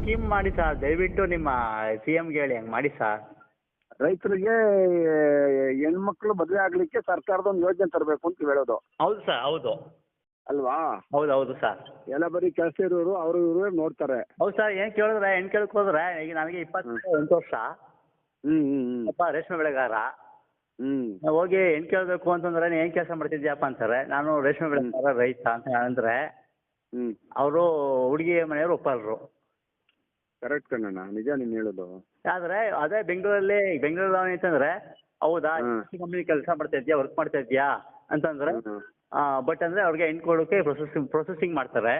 Scheme ಮಾಡಿ sir, ದಯವಿಟ್ಟು ನಿಮ್ಮ CMಗೆ ಹೇಳಿ ಹಂಗೆ ಮಾಡಿ ಸರ್. ರೈತರಿಗೆ ಹೆಣ್ಮಕ್ಳು ಮದುವೆ ಆಗ್ಲಿಕ್ಕೆ ಸರ್ಕಾರದ ಒಂದು ಯೋಜನೆ ತರಬೇಕು ಅಂತ ಹೇಳೋದು. ಹೌದು ಸರ್, ಹೌದು ಅಲ್ವಾ? ಹೌದು ಹೌದು ಸರ್. ಎಲ್ಲ ಬರೀ ಕೆಲಸ ಇರೋರು ಅವರು ಇವರು ನೋಡ್ತಾರೆ. ಹೌದು ಸರ್, ಏನು ಕೇಳಿದ್ರೆ ಹೆಣ್ಣು ಕೇಳಕ್ಕೆ ಹೋದ್ರೆ ಈಗ ನನಗೆ 28 ವರ್ಷ. ಅಪ್ಪ ರೇಷ್ಮೆ ಬೆಳೆಗಾರ. ನಾವು ಹೋಗಿ ಹೆಣ್ಣು ಕೇಳಬೇಕು ಅಂತಂದ್ರೆ ನೀನು ಏನು ಕೆಲಸ ಮಾಡ್ತಿದ್ಯಪ್ಪ ಅಂತಾರೆ. ನಾನು ರೇಷ್ಮೆ ಬೆಳೆಗಾರ ರೈತ ಅಂತ ಅಂದ್ರೆ ಅವರು ಹುಡುಗಿ ಮನೆಯವರು ಒಪ್ಪಲ್ರು. ಕರೆಕ್ಟ್ ಕಣ್ಣಣ್ಣ, ನಿಜ ನೀನು ಹೇಳೋದು. ಆದ್ರೆ ಅದೇ ಬೆಂಗಳೂರಲ್ಲಿ ಅಂತಂದ್ರೆ ಹೌದಾ ಕಂಪ್ನಿ ಕೆಲಸ ಮಾಡ್ತಾ ಇದ್ಯಾ, ವರ್ಕ್ ಮಾಡ್ತಾ ಇದ್ಯಾ ಅಂತಂದ್ರೆ ಬಟ್ ಅಂದ್ರೆ ಅವ್ರಿಗೆ ಹೆಣ್ಣು ಕೊಡೋಕೆ ಪ್ರೊಸೆಸಿಂಗ್ ಮಾಡ್ತಾರೆ.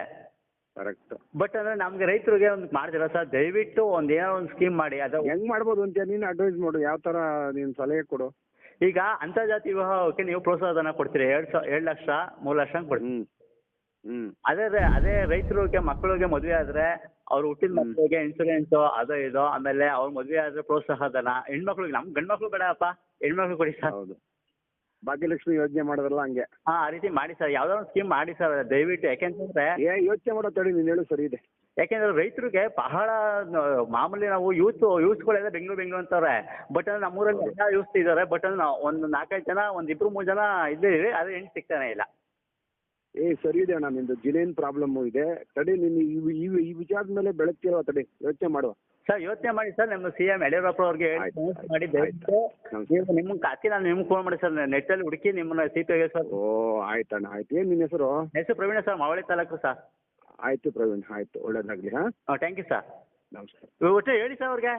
ಕರೆಕ್ಟ್. ಬಟ್ ಅಂದ್ರೆ ನಮ್ಗೆ ರೈತರಿಗೆ ಒಂದು ಮಾಡ್ತೀರಾ ಸರ್, ದಯವಿಟ್ಟು ಏನೋ ಒಂದು ಸ್ಕೀಮ್ ಮಾಡಿ. ಅದು ಹೆಂಗ್ ಮಾಡ್ಬೋದು ಅಂತ ನೀನು ಅಡ್ವೈಸ್ ಮಾಡು, ಯಾವ ತರ ನೀನು ಸಲಹೆ ಕೊಡು. ಈಗ ಅಂತರ್ಜಾತಿ ವಿವಾಹಕ್ಕೆ ನೀವು ಪ್ರೋತ್ಸಾಹಧನ ಕೊಡ್ತೀರಿ, 2 ಲಕ್ಷ 3 ಲಕ್ಷ ಕೊಡ್ತೀರಿ. ಅದೇ ರೈತರಿಗೆ ಮಕ್ಕಳಿಗೆ ಮದುವೆ ಆದ್ರೆ ಅವ್ರು ಹುಟ್ಟಿದ ಮಕ್ಕಳಿಗೆ ಇನ್ಸೂರೆನ್ಸ್ ಅದು ಇದು, ಆಮೇಲೆ ಅವ್ರ ಮದುವೆ ಆದ್ರೆ ಪ್ರೋತ್ಸಾಹಧನ. ಹೆಣ್ಮಕ್ಳಿಗೆ ನಮ್ ಗಂಡ್ ಮಕ್ಳು ಬೇಡಪ್ಪ, ಹೆಣ್ಮಕ್ಳು ಕೊಡಿ ಸರ್. ಹೌದು, ಭಾಗ್ಯಲಕ್ಷ್ಮಿ ಯೋಜನೆ ಮಾಡೋದ್ರಲ್ಲ ಹಂಗೆ. ಆ ರೀತಿ ಮಾಡಿ ಸರ್, ಯಾವ್ದೋ ಒಂದು ಸ್ಕೀಮ್ ಮಾಡಿ ಸರ್ ದಯವಿಟ್ಟು. ಯಾಕೆಂತಂದ್ರೆ ಯೋಚನೆ ಮಾಡೋ ತಡಿ, ನೀನು ಹೇಳು ಸರಿ ಇದೆ. ಯಾಕೆಂದ್ರೆ ರೈತರಿಗೆ ಬಹಳ ಮಾಮೂಲಿ ನಾವು ಯೂತ್ಗಳೆಲ್ಲ ಬೆಂಗಳೂರು ಅಂತಾರೆ. ಬಟ್ ಅಂದ್ರೆ ನಮ್ಮೂರಲ್ಲಿ ಎಲ್ಲ ಯೂತ್ ಇದ್ದಾರೆ. ಬಟ್ ಅಂದ್ರೆ ನಾವು ಒಂದು 4-5 ಜನ, 1-2-3 ಜನ ಇದ್ದೀವಿ, ಅದೇ ಹೆಣ್ಣು ಸಿಗ್ತಾನೆ ಇಲ್ಲ. ಸರಿ ಇದೆ ಅಣ್ಣ, ನಿಂದು ಜಿನೇನ್ ಪ್ರಾಬ್ಲಮ್ ಇದೆ. ತಡಿ, ನೀನು ಈ ವಿಚಾರದ ಮೇಲೆ ಬೆಳಕಿರೋ ತಡಿ, ಯೋಚನೆ ಮಾಡುವ ಸರ್. ಯೋಚನೆ ಮಾಡಿ ಸರ್, ನಮ್ಮ CM ಯಡಿಯೂರಪ್ಪ ಅವ್ರಿಗೆ ಮಾಡಿ ದಯವಿಟ್ಟು ನೀವು ನಿಮ್ಗೆ ಕಾಕಿ ನಾನು ನಿಮ್ಗೆ ಫೋನ್ ಮಾಡಿ ಸರ್, ನೆಟ್ಟಲ್ಲಿ ಹುಡುಕಿ ನಿಮ್ಮನ್ನ CPಗೆ ಸರ್. ಆಯ್ತಣ್ಣ, ಆಯ್ತು. ಏನು ನಿನ್ನ ಹೆಸರು? ಹೆಸರು ಪ್ರವೀಣ ಸರ್, ಮಾವಳಿ ತಾಲೂಕು ಸರ್. ಆಯ್ತು ಪ್ರವೀಣ್, ಆಯ್ತು, ಒಳ್ಳೇದಾಗ್ಲಿ. Thank you sir. ನಮಸ್ಕಾರ. ಒಟ್ಟು ಹೇಳಿ ಸರ್ ಅವ್ರಿಗೆ.